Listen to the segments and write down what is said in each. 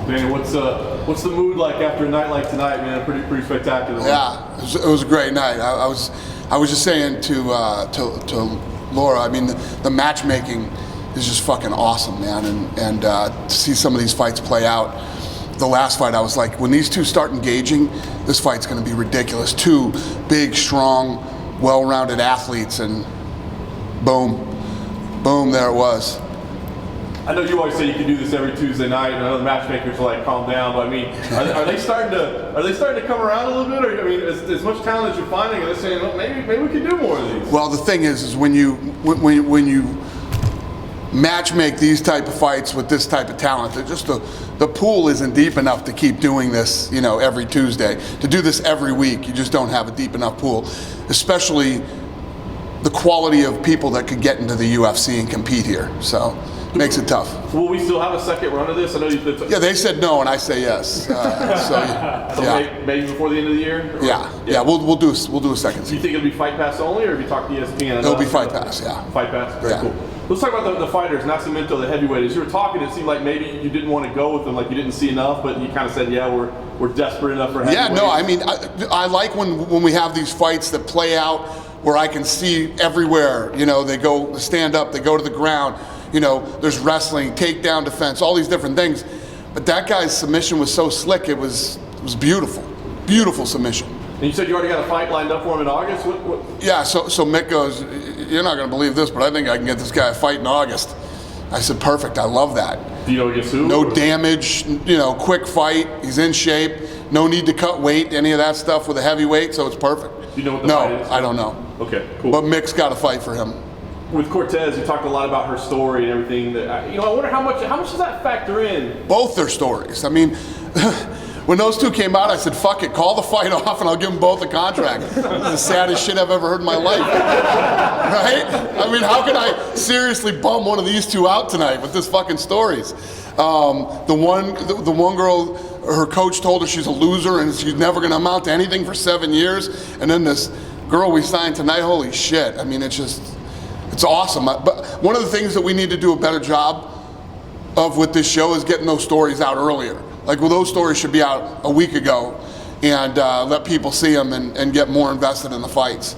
Daniel, what's the mood like after a night like tonight, man? Pretty spectacular. Yeah, it was a great night. I was just saying to Laura, I mean, the matchmaking is just fucking awesome, man, and to see some of these fights play out. The last fight, I was like, when these two start engaging, this fight's going to be ridiculous. Two big, strong, well-rounded athletes, and boom, there it was. I know you always say you can do this every Tuesday night, and I know the matchmakers are like, calm down, but I mean, are they starting to come around a little bit? Or I mean, as much talent as you're finding, are they saying, well, maybe we can do more of these? Well, the thing is when you match make these type of fights with this type of talent, just the pool isn't deep enough to keep doing this, every Tuesday. To do this every week, you just don't have a deep enough pool, especially the quality of people that could get into the UFC and compete here. So. Makes it tough. Will we still have a second run of this? I know yeah, they said no, and I say yes. Maybe before the end of the year. Or, yeah. We'll do a second. Do you think it'll be Fight Pass only, or have you talked to ESPN? It'll be Fight Pass. Yeah. Fight Pass. Very cool. Let's talk about the fighters. Nascimento, the heavyweight. As you were talking, it seemed like maybe you didn't want to go with them, like you didn't see enough, but you kind of said, yeah, we're desperate enough for heavyweight. Yeah, no, I mean, I like when we have these fights that play out where I can see everywhere. They go stand up, they go to the ground. There's wrestling, takedown defense, all these different things. But that guy's submission was so slick, it was beautiful. Beautiful submission. And you said you already got a fight lined up for him in August? What? Yeah, so Mick goes, you're not going to believe this, but I think I can get this guy a fight in August. I said, perfect, I love that. Do you know against who? No damage, quick fight, he's in shape, no need to cut weight, any of that stuff with a heavyweight, so it's perfect. Do you know what the fight is? No, I don't know. Okay, cool. But Mick's got a fight for him. With Cortez, you talked a lot about her story and everything. I wonder how much does that factor in? Both their stories. I mean, when those two came out, I said, fuck it, call the fight off and I'll give them both a contract. This is the saddest shit I've ever heard in my life. Right? I mean, how can I seriously bum one of these two out tonight with this fucking stories? The one girl, her coach told her she's a loser and she's never going to amount to anything for 7 years. And then this girl we signed tonight, holy shit. I mean, it's awesome. But one of the things that we need to do a better job of with this show is getting those stories out earlier. Like, well, those stories should be out a week ago and let people see them and get more invested in the fights.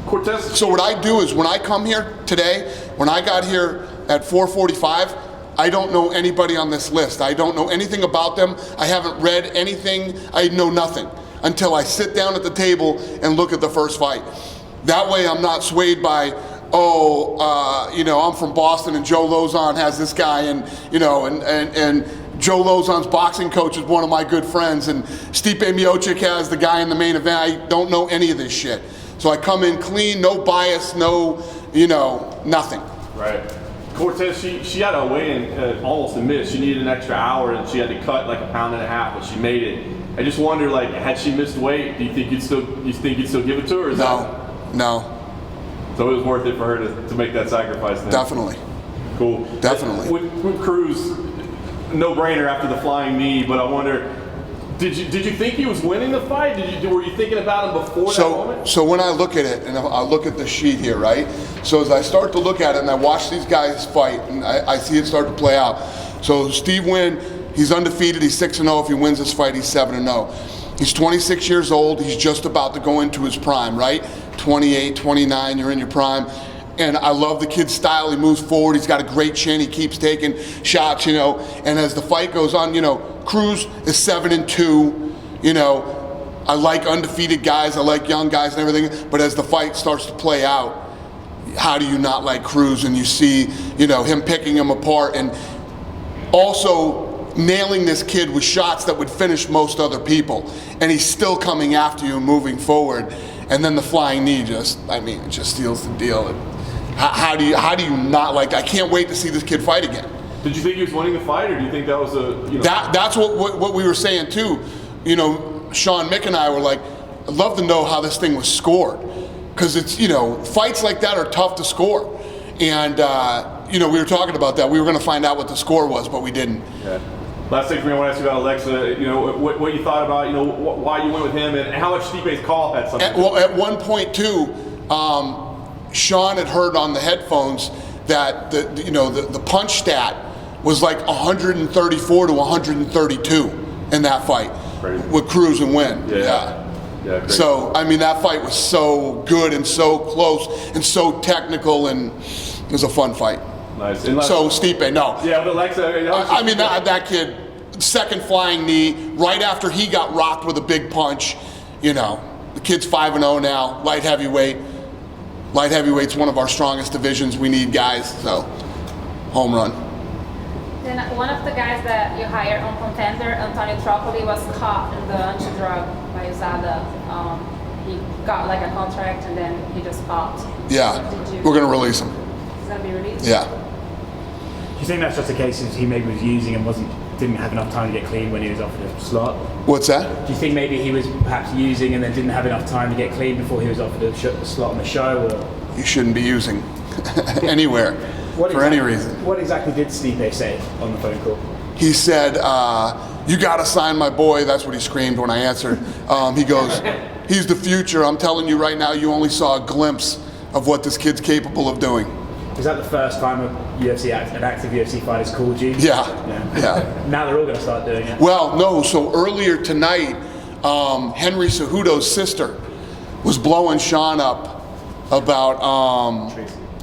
Cortez. So what I do is when I come here today, when I got here at 4:45, I don't know anybody on this list. I don't know anything about them. I haven't read anything. I know nothing until I sit down at the table and look at the first fight. That way I'm not swayed by, I'm from Boston and Joe Lozon has this guy and Joe Lozon's boxing coach is one of my good friends and Stipe Miocic has the guy in the main event. I don't know any of this shit. So I come in clean, no bias, no, nothing. Right. Cortez, she had a weigh-in almost a miss. She needed an extra hour and she had to cut like 1.5 pounds, but she made it. I just wonder, like, had she missed weight, do you think you'd still give it to her? Or No. So it was worth it for her to make that sacrifice then? Definitely. Cool. Definitely. With Cruz, no-brainer after the flying knee, but I wonder, did you think he was winning the fight? Were you thinking about him before that moment? So when I look at it, and I look at the sheet here, right? So as I start to look at it and I watch these guys fight, and I see it start to play out. So Steve Wynn, he's undefeated, he's 6-0. If he wins this fight, he's 7-0. He's 26 years old, he's just about to go into his prime, right? 28, 29, you're in your prime. And I love the kid's style, he moves forward, he's got a great chin, he keeps taking shots, and as the fight goes on, Cruz is 7-2, I like undefeated guys, I like young guys and everything, but as the fight starts to play out, how do you not like Cruz? And you see, him picking him apart and also nailing this kid with shots that would finish most other people, and he's still coming after you and moving forward, and then the flying knee just seals the deal. How do you not like? I can't wait to see this kid fight again. Did you think he was winning the fight, or do you think that was That's what we were saying too. Sean, Mick, and I were like, I'd love to know how this thing was scored, because it's fights like that are tough to score, and we were talking about that. We were going to find out what the score was, but we didn't. Yeah. Last thing for me, I want to ask you about Alexa. What you thought about, why you went with him, and how much Stipe's call had something. At one point too, Sean had heard on the headphones that the punch stat was like 134 to 132 in that fight. Crazy. With Cruz and Wynn. Yeah, crazy. So, I mean, that fight was so good and so close and so technical, and it was a fun fight. Nice. So, Stipe, no. Yeah, but Alexa, I mean, that kid, second flying knee, right after he got rocked with a big punch, you know. The kid's 5-0 now, light heavyweight. Light heavyweight's one of our strongest divisions. We need guys, so home run. Then one of the guys that you hired on Contender, Antonio Tropoli, was caught in the anti-drug by USADA. He got like a contract and then he just popped. Yeah, we're going to release him. He's going to be released? Yeah. Do you think that's just a case of he maybe was using and didn't have enough time to get clean when he was offered a slot? What's that? Do you think maybe he was perhaps using and then didn't have enough time to get clean before he was offered a slot on the show? Or? You shouldn't be using anywhere for any reason. What exactly did Stipe say on the phone call? He said, you got to sign my boy. That's what he screamed when I answered. He goes, he's the future. I'm telling you right now, you only saw a glimpse of what this kid's capable of doing. Was that the first time an active UFC fighter's called you? Yeah. Now they're all going to start doing it. Well, no. So earlier tonight, Henry Cejudo's sister was blowing Sean up about.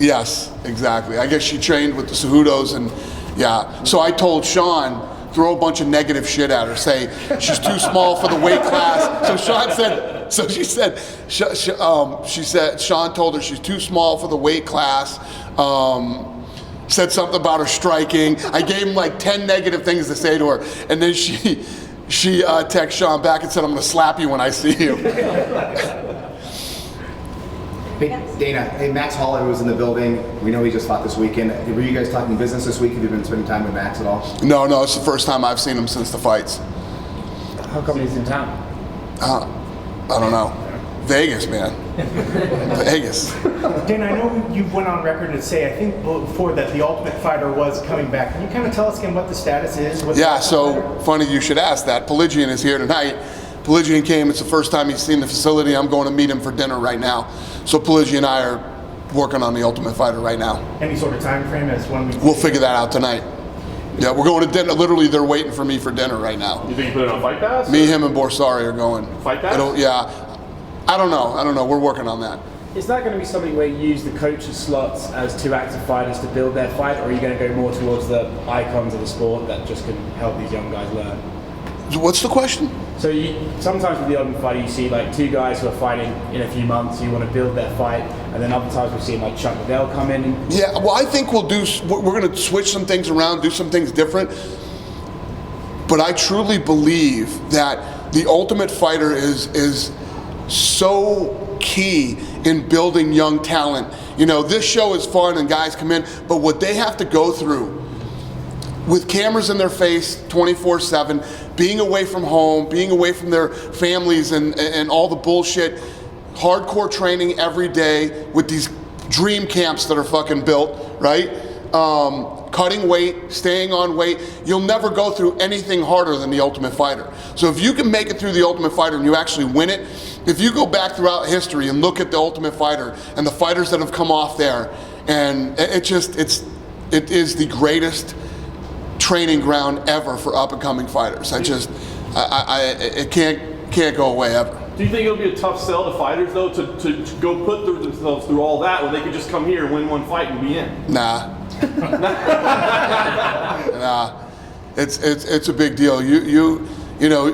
Yes, exactly. I guess she trained with the Cejudos, and yeah. So I told Sean, throw a bunch of negative shit at her. Say she's too small for the weight class. So Sean said. So she said. She said Sean told her she's too small for the weight class. Said something about her striking. I gave him like 10 negative things to say to her, and then she texted Sean back and said, "I'm going to slap you when I see you." Hey, Dana, hey, Max Holler was in the building. We know he just fought this weekend. Were you guys talking business this week? Have you been spending time with Max at all? No, it's the first time I've seen him since the fights. How come he's in town? I don't know. Vegas, man. Vegas. Dana, I know you went on record to say, I think before, that the Ultimate Fighter was coming back. Can you kind of tell us again what the status is? Yeah, so funny you should ask that. Pelagian is here tonight. Pelagian came, it's the first time he's seen the facility. I'm going to meet him for dinner right now. So Pelagian and I are working on the Ultimate Fighter right now. Any sort of time frame as when we... We'll figure that out tonight. Yeah, we're going to dinner. Literally, they're waiting for me for dinner right now. You think you put it on Fight Pass? Me, him, and Borsari are going. Fight Pass? Yeah. I don't know. We're working on that. Is that going to be something where you use the coaches' slots as two active fighters to build their fight, or are you going to go more towards the icons of the sport that just can help these young guys learn? What's the question? So sometimes with the Ultimate Fighter, you see like two guys who are fighting in a few months, you want to build their fight, and then other times we've seen like Chuck Liddell come in. Yeah, well, I think we're going to switch some things around, do some things different. But I truly believe that the Ultimate Fighter is so key in building young talent. You know, this show is fun and guys come in, but what they have to go through with cameras in their face 24/7, being away from home, being away from their families and all the bullshit, hardcore training every day with these dream camps that are fucking built, right? Cutting weight, staying on weight. You'll never go through anything harder than the Ultimate Fighter. So if you can make it through the Ultimate Fighter and you actually win it, if you go back throughout history and look at the Ultimate Fighter and the fighters that have come off there, and it is the greatest training ground ever for up and coming fighters. It can't go away ever. Do you think it'll be a tough sell to fighters though to go put themselves through all that when they could just come here and win one fight and be in? Nah. Nah. It's a big deal. You know,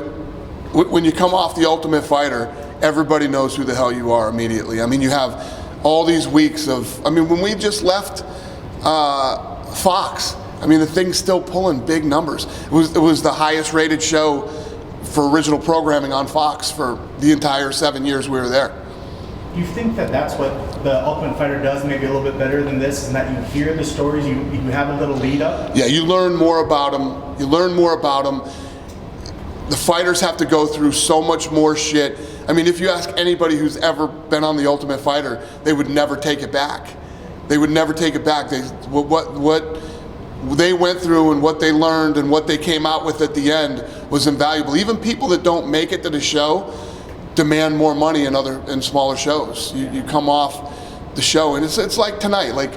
when you come off the Ultimate Fighter, everybody knows who the hell you are immediately. I mean, you have all these weeks of, when we just left Fox, the thing's still pulling big numbers. It was the highest rated show for original programming on Fox for the entire 7 years we were there. Do you think that that's what the Ultimate Fighter does maybe a little bit better than this, and that you hear the stories, you have a little lead up? Yeah, you learn more about them. The fighters have to go through so much more shit. If you ask anybody who's ever been on the Ultimate Fighter, they would never take it back. What they went through and what they learned and what they came out with at the end was invaluable. Even people that don't make it to the show demand more money in smaller shows. You come off the show and it's like tonight. Like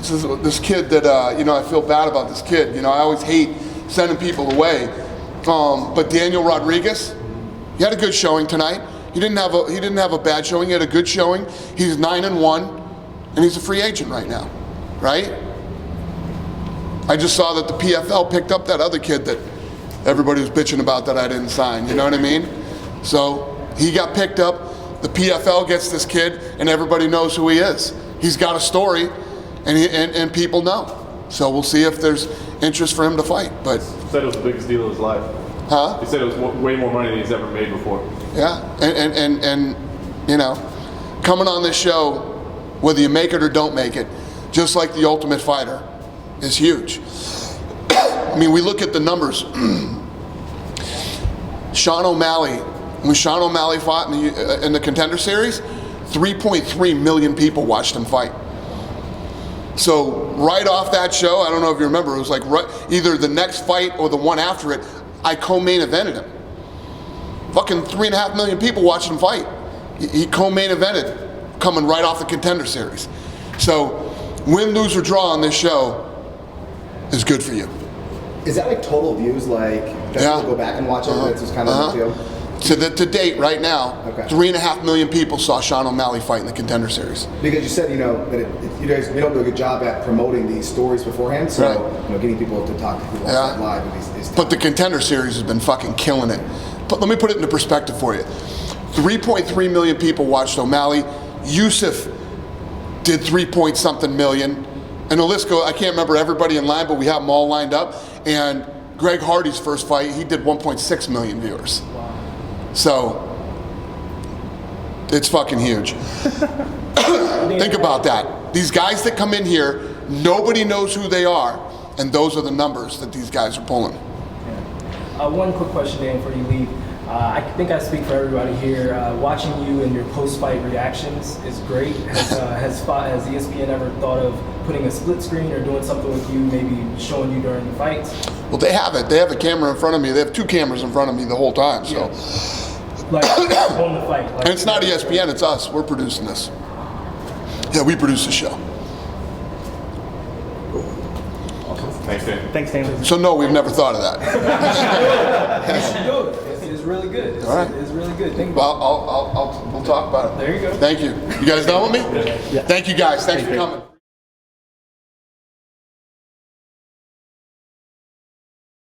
this kid that I feel bad about this kid. I always hate sending people away. But Daniel Rodriguez, he had a good showing tonight. He didn't have a bad showing. He had a good showing. He's 9-1, and he's a free agent right now, right? I just saw that the PFL picked up that other kid that everybody was bitching about that I didn't sign. You know what I mean? So he got picked up. The PFL gets this kid, and everybody knows who he is. He's got a story, and people know. So we'll see if there's interest for him to fight. But He said it was the biggest deal of his life. huh? He said it was way more money than he's ever made before. Yeah, and coming on this show, whether you make it or don't make it, just like the Ultimate Fighter, is huge. I mean, we look at the numbers. Sean O'Malley, when Sean O'Malley fought in the Contender Series, 3.3 million people watched him fight. So right off that show, I don't know if you remember, it was like either the next fight or the one after it, I co-main evented him. Fucking 3.5 million people watched him fight. He co-main evented, coming right off the Contender Series. So win, lose, or draw on this show is good for you. Is that like total views? Like, does Yeah. people go back and watch it? That's just kind of the deal. To date, right now, Okay. 3.5 million people saw Sean O'Malley fight in the Contender Series. Because you said, that you guys, we don't do a good job at promoting these stories beforehand. So, Right. getting people to talk to people Yeah. live is But the Contender Series has been fucking killing it. But let me put it into perspective for you. 3.3 million people watched O'Malley. Yusuf did 3-point-something million. And the list goes, I can't remember everybody in line, but we have them all lined up. And Greg Hardy's first fight, he did 1.6 million viewers. So, it's fucking huge. Think about that. These guys that come in here, nobody knows who they are, and those are the numbers that these guys are pulling. One quick question, Dan, before you leave. I think I speak for everybody here. Watching you and your post-fight reactions is great. Has ESPN ever thought of putting a split screen or doing something with you, maybe showing you during the fights? Well, they have it. They have a camera in front of me. They have 2 cameras in front of me the whole time. So, Like on the fight. Like, and it's not ESPN. It's us. We're producing this. Yeah, we produce the show. Thanks, Dan. Thanks, Dan. So no, we've never thought of that. You should do it. It's really good. It's, All right. it's really good. Think Well, about we'll talk about it. There you go. Thank you. You guys done with me? Yeah. Thank you guys. Thanks for coming.